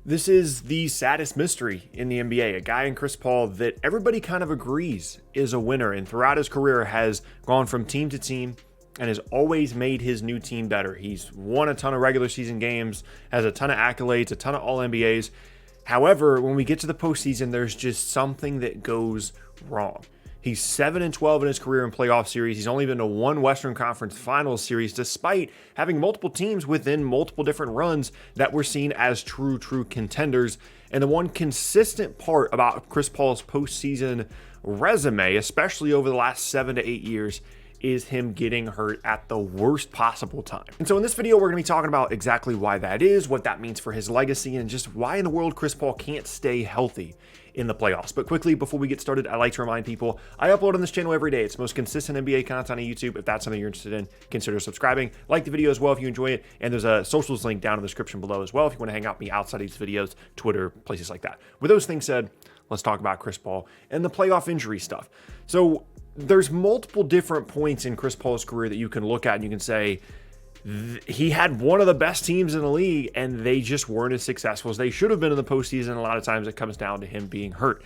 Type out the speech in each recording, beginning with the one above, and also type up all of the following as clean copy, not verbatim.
This is the saddest mystery in the NBA, a guy in Chris Paul that everybody kind of agrees is a winner and throughout his career has gone from team to team and has always made his new team better. He's won a ton of regular season games, has a ton of accolades, a ton of All-NBAs. However, when we get to the postseason, there's just something that goes wrong. He's 7-12 in his career in playoff series. He's only been to one Western Conference Finals series, despite having multiple teams within multiple different runs that were seen as true contenders. And the one consistent part about Chris Paul's postseason resume, especially over the last 7 to 8 years, is him getting hurt at the worst possible time. And so in this video, we're going to be talking about exactly why that is, what that means for his legacy, and just why in the world Chris Paul can't stay healthy in the playoffs. But quickly, before we get started, I like to remind people, I upload on this channel every day. It's the most consistent NBA content on YouTube. If that's something you're interested in, consider subscribing. Like the video as well if you enjoy it. And there's a socials link down in the description below as well if you want to hang out with me outside of these videos, Twitter, places like that. With those things said, let's talk about Chris Paul and the playoff injury stuff. So there's multiple different points in Chris Paul's career that you can look at and you can say, he had one of the best teams in the league and they just weren't as successful as they should have been in the postseason. A lot of times it comes down to him being hurt.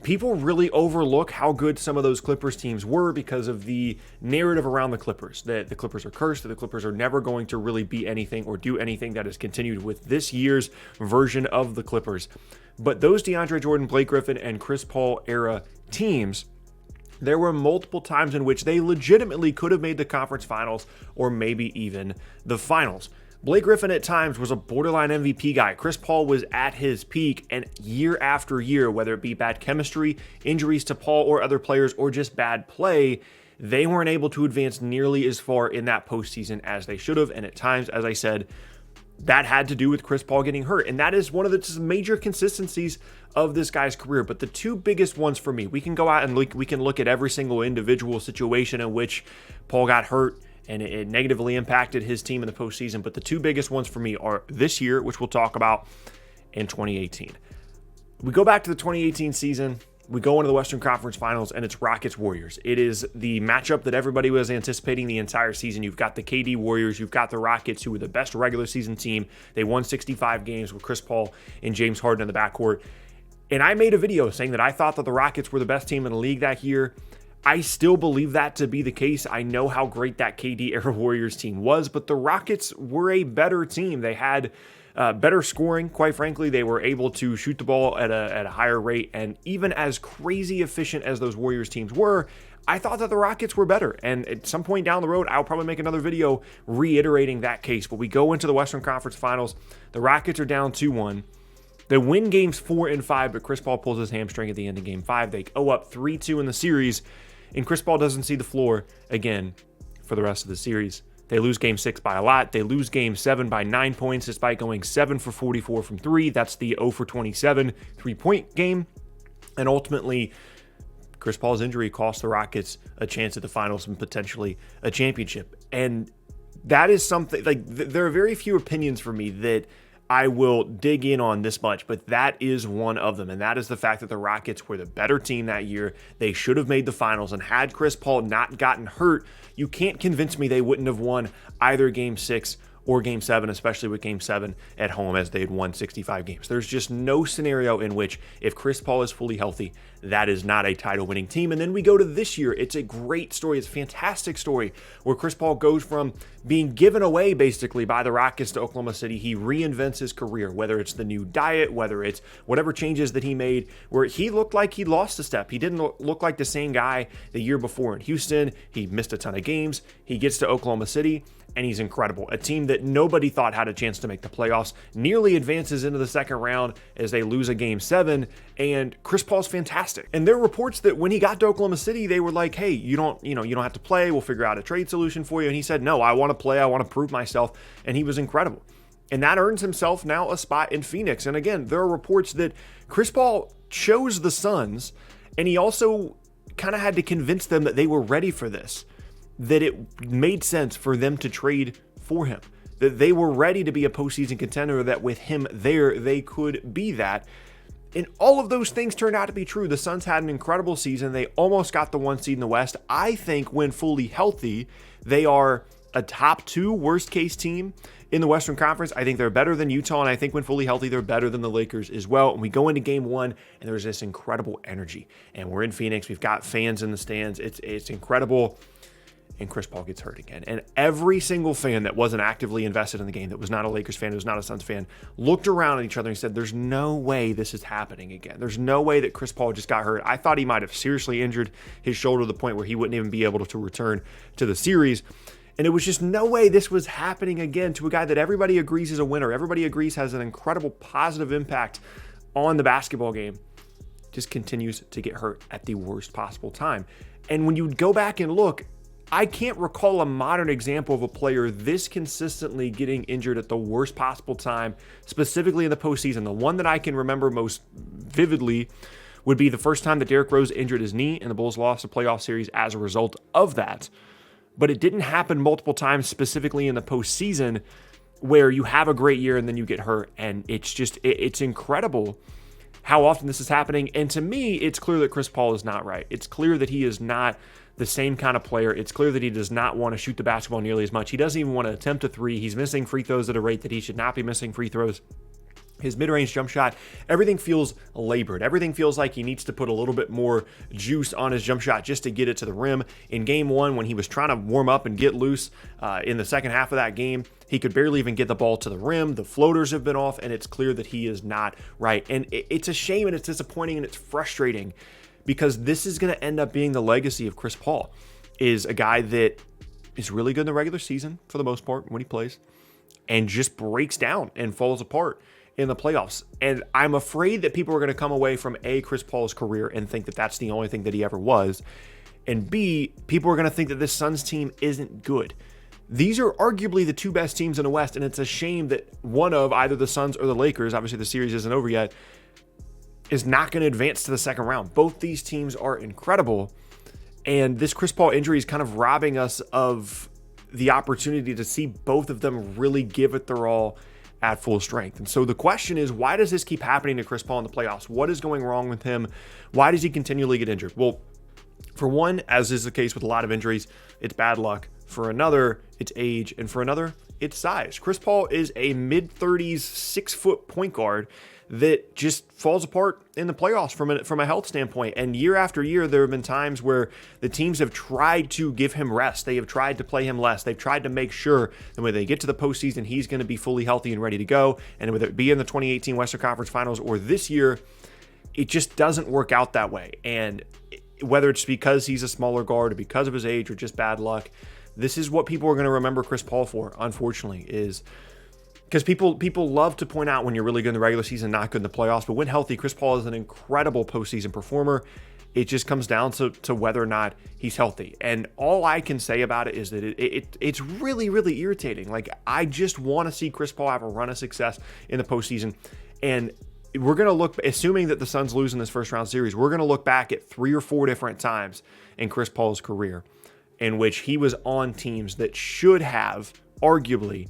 People really overlook how good some of those Clippers teams were because of the narrative around the Clippers, that the Clippers are cursed, that the Clippers are never going to really be anything or do anything that is continued with this year's version of the Clippers. But those DeAndre Jordan, Blake Griffin, and Chris Paul era teams, there were multiple times in which they legitimately could have made the conference finals or maybe even the finals. Blake Griffin at times was a borderline MVP guy. Chris Paul was at his peak, and year after year, whether it be bad chemistry, injuries to Paul or other players, or just bad play, they weren't able to advance nearly as far in that postseason as they should have. And at times, as I said, that had to do with Chris Paul getting hurt. And that is one of the major consistencies of this guy's career. But the two biggest ones for me, we can go out and we can look at every single individual situation in which Paul got hurt and it negatively impacted his team in the postseason. But the two biggest ones for me are this year, which we'll talk about, and 2018. We go back to the 2018 season. We go into the Western Conference Finals, and it's Rockets-Warriors. It is the matchup that everybody was anticipating the entire season. You've got the KD Warriors. You've got the Rockets, who were the best regular season team. They won 65 games with Chris Paul and James Harden in the backcourt. And I made a video saying that I thought that the Rockets were the best team in the league that year. I still believe that to be the case. I know how great that KD-era Warriors team was, but the Rockets were a better team. They had better scoring, quite frankly. They were able to shoot the ball at a higher rate, and even as crazy efficient as those Warriors teams were, I thought that the Rockets were better. And at some point down the road, I'll probably make another video reiterating that case. But we go into the Western Conference Finals. The Rockets are down 2-1. They win games 4 and 5, but Chris Paul pulls his hamstring at the end of game 5. They go up 3-2 in the series, and Chris Paul doesn't see the floor again for the rest of the series. They lose game 6 by a lot. They lose game 7 by 9 points despite going 7 for 44 from 3. That's the 0 for 27 three-point game. And ultimately, Chris Paul's injury cost the Rockets a chance at the finals and potentially a championship. And that is something, like, there are very few opinions for me that I will dig in on this much, but that is one of them. And that is the fact that the Rockets were the better team that year. They should have made the finals. And had Chris Paul not gotten hurt, you can't convince me they wouldn't have won either game 6 or game 7, especially with game 7 at home, as they had won 65 games. There's just no scenario in which, if Chris Paul is fully healthy, that is not a title-winning team. And then we go to this year. It's a great story. It's a fantastic story where Chris Paul goes from being given away basically by the Rockets to Oklahoma City. He reinvents his career, whether it's the new diet, whether it's whatever changes that he made, where he looked like he lost a step. He didn't look like the same guy the year before in Houston. He missed a ton of games. He gets to Oklahoma City, and he's incredible. A team that nobody thought had a chance to make the playoffs nearly advances into the second round as they lose a game 7, and Chris Paul's fantastic. And there are reports that when he got to Oklahoma City, they were like, hey, you don't have to play. We'll figure out a trade solution for you. And he said, no, I want to play. I want to prove myself. And he was incredible. And that earns himself now a spot in Phoenix. And again, there are reports that Chris Paul chose the Suns, and he also kind of had to convince them that they were ready for this, that it made sense for them to trade for him, that they were ready to be a postseason contender, that with him there, they could be that. And all of those things turned out to be true. The Suns had an incredible season. They almost got the 1 seed in the West. I think when fully healthy, they are a top 2 worst case team in the Western Conference. I think they're better than Utah, and I think when fully healthy, they're better than the Lakers as well. And we go into game 1, and there's this incredible energy. And we're in Phoenix. We've got fans in the stands. It's incredible. And Chris Paul gets hurt again. And every single fan that wasn't actively invested in the game, that was not a Lakers fan, who was not a Suns fan, looked around at each other and said, there's no way this is happening again. There's no way that Chris Paul just got hurt. I thought he might have seriously injured his shoulder to the point where he wouldn't even be able to return to the series. And it was just no way this was happening again to a guy that everybody agrees is a winner. Everybody agrees has an incredible positive impact on the basketball game. Just continues to get hurt at the worst possible time. And when you go back and look, I can't recall a modern example of a player this consistently getting injured at the worst possible time, specifically in the postseason. The one that I can remember most vividly would be the first time that Derrick Rose injured his knee and the Bulls lost a playoff series as a result of that. But it didn't happen multiple times, specifically in the postseason, where you have a great year and then you get hurt. And it's incredible how often this is happening. And to me, it's clear that Chris Paul is not right. It's clear that he is not the same kind of player. It's clear that he does not want to shoot the basketball nearly as much. He doesn't even want to attempt a three. He's missing free throws at a rate that he should not be missing free throws. His mid-range jump shot, everything feels labored. Everything feels like he needs to put a little bit more juice on his jump shot just to get it to the rim. In game 1, when he was trying to warm up and get loose in the second half of that game, he could barely even get the ball to the rim. The floaters have been off, and it's clear that he is not right. And it's a shame, and it's disappointing, and it's frustrating, because this is going to end up being the legacy of Chris Paul, is a guy that is really good in the regular season for the most part when he plays, and just breaks down and falls apart in the playoffs. And I'm afraid that people are going to come away from A, Chris Paul's career and think that that's the only thing that he ever was, and B, people are going to think that this Suns team isn't good. These are arguably the 2 best teams in the West, and it's a shame that one of either the Suns or the Lakers, obviously the series isn't over yet, is not going to advance to the second round. Both these teams are incredible, and this Chris Paul injury is kind of robbing us of the opportunity to see both of them really give it their all at full strength. And so the question is, why does this keep happening to Chris Paul in the playoffs? What is going wrong with him? Why does he continually get injured? Well, for one, as is the case with a lot of injuries, it's bad luck. For another, it's age. And for another, it's size. Chris Paul is a mid-30s, 6-foot point guard that just falls apart in the playoffs from a health standpoint. And year after year, there have been times where the teams have tried to give him rest. They have tried to play him less. They've tried to make sure that when they get to the postseason, he's going to be fully healthy and ready to go. And whether it be in the 2018 Western Conference Finals or this year, it just doesn't work out that way. And whether it's because he's a smaller guard or because of his age or just bad luck, this is what people are going to remember Chris Paul for, unfortunately, is because people love to point out when you're really good in the regular season, not good in the playoffs. But when healthy, Chris Paul is an incredible postseason performer. It just comes down to whether or not he's healthy. And all I can say about it is that it's really, really irritating. Like, I just want to see Chris Paul have a run of success in the postseason. And we're going to look, assuming that the Suns lose in this first round series, we're going to look back at 3 or 4 different times in Chris Paul's career in which he was on teams that should have arguably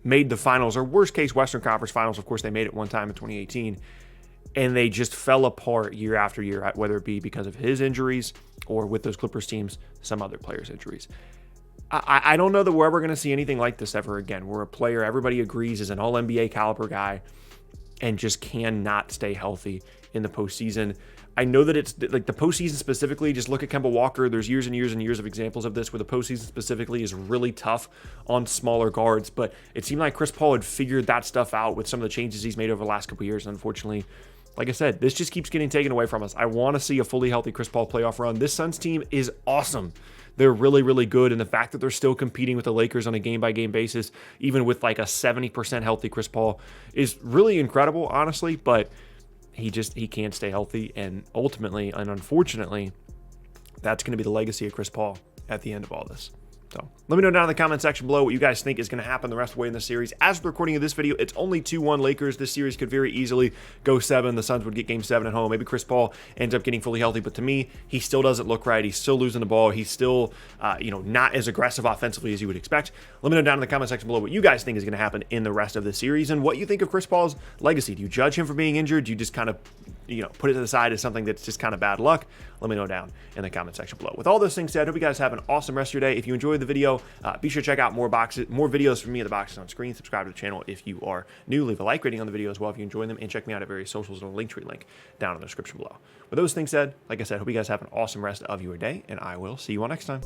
made the finals, or worst case Western Conference Finals. Of course, they made it one time in 2018, and they just fell apart year after year, whether it be because of his injuries or with those Clippers teams, some other players' injuries. I don't know that we're ever going to see anything like this ever again, where a player everybody agrees is an all-NBA caliber guy and just cannot stay healthy in the postseason. I know that it's like the postseason specifically, just look at Kemba Walker. There's years and years and years of examples of this where the postseason specifically is really tough on smaller guards, but it seemed like Chris Paul had figured that stuff out with some of the changes he's made over the last couple of years. And unfortunately, like I said, this just keeps getting taken away from us. I want to see a fully healthy Chris Paul playoff run. This Suns team is awesome. They're really, really good. And the fact that they're still competing with the Lakers on a game-by-game basis, even with like a 70% healthy Chris Paul, is really incredible, honestly. But he can't stay healthy. And ultimately, and unfortunately, that's going to be the legacy of Chris Paul at the end of all this. So let me know down in the comment section below what you guys think is going to happen the rest of the way in this series. As of the recording of this video, it's only 2-1 Lakers. This series could very easily go 7. The Suns would get game 7 at home. Maybe Chris Paul ends up getting fully healthy, but to me, he still doesn't look right. He's still losing the ball. He's still, not as aggressive offensively as you would expect. Let me know down in the comment section below what you guys think is going to happen in the rest of the series and what you think of Chris Paul's legacy. Do you judge him for being injured? Do you just kind of put it to the side as something that's just kind of bad luck, let me know down in the comment section below. With all those things said, hope you guys have an awesome rest of your day. If you enjoyed the video, be sure to check out more videos from me at the boxes on screen. Subscribe to the channel if you are new. Leave a like rating on the video as well if you enjoy them, and check me out at various socials and a Linktree link down in the description below. With those things said, like I said, hope you guys have an awesome rest of your day, and I will see you all next time.